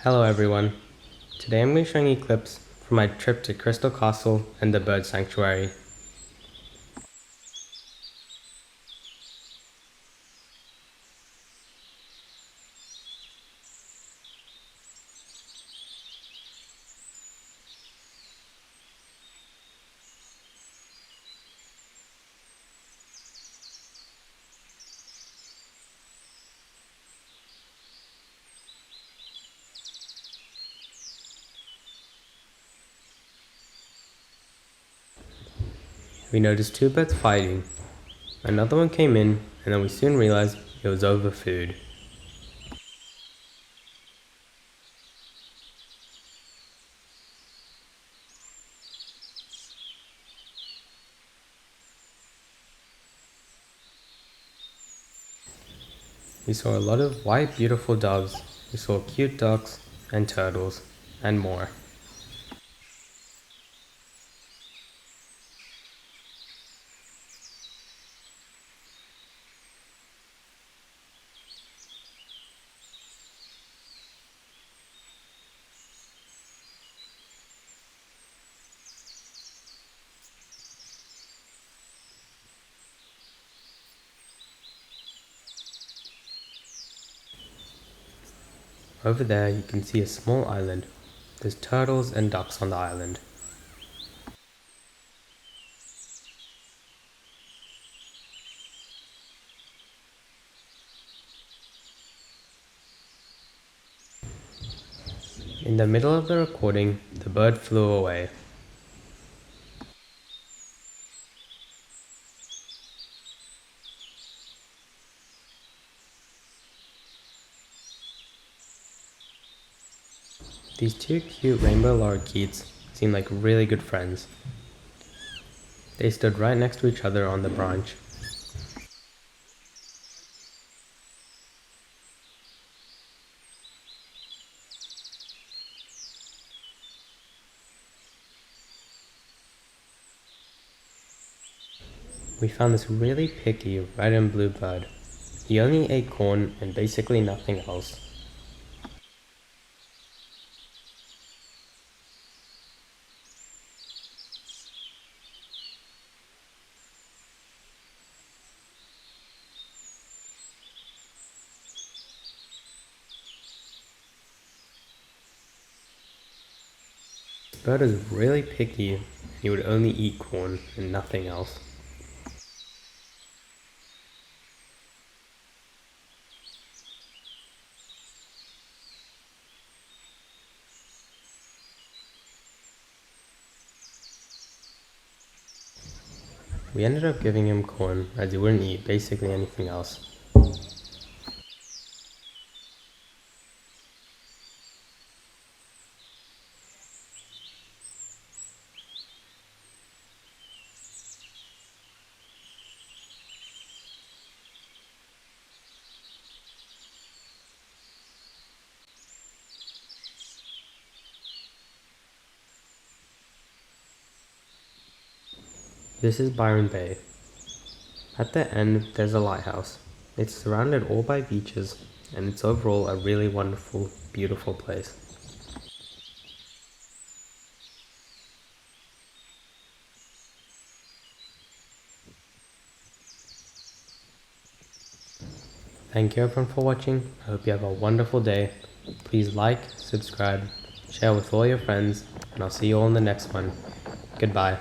Hello everyone. Today I'm going to be showing you clips from my trip to Crystal Castle and the Bird Sanctuary. We noticed two birds fighting. Another one came in and then we soon realized it was over food. We saw a lot of white beautiful doves, we saw cute ducks and turtles, and more. Over there you can see a small island. There's turtles and ducks on the island. In the middle of the recording, the bird flew away. These two cute rainbow lorikeets seem like really good friends. They stood right next to each other on the branch. We found this really picky red and blue bird. He only ate corn and basically nothing else. This bird is really picky and he would only eat corn and nothing else. We ended up giving him corn as he wouldn't eat basically anything else. This is Byron Bay. At the end, there's a lighthouse. It's surrounded all by beaches, and it's overall a really wonderful, beautiful place. Thank you everyone for watching. I hope you have a wonderful day. Please like, subscribe, share with all your friends, and I'll see you all in the next one. Goodbye.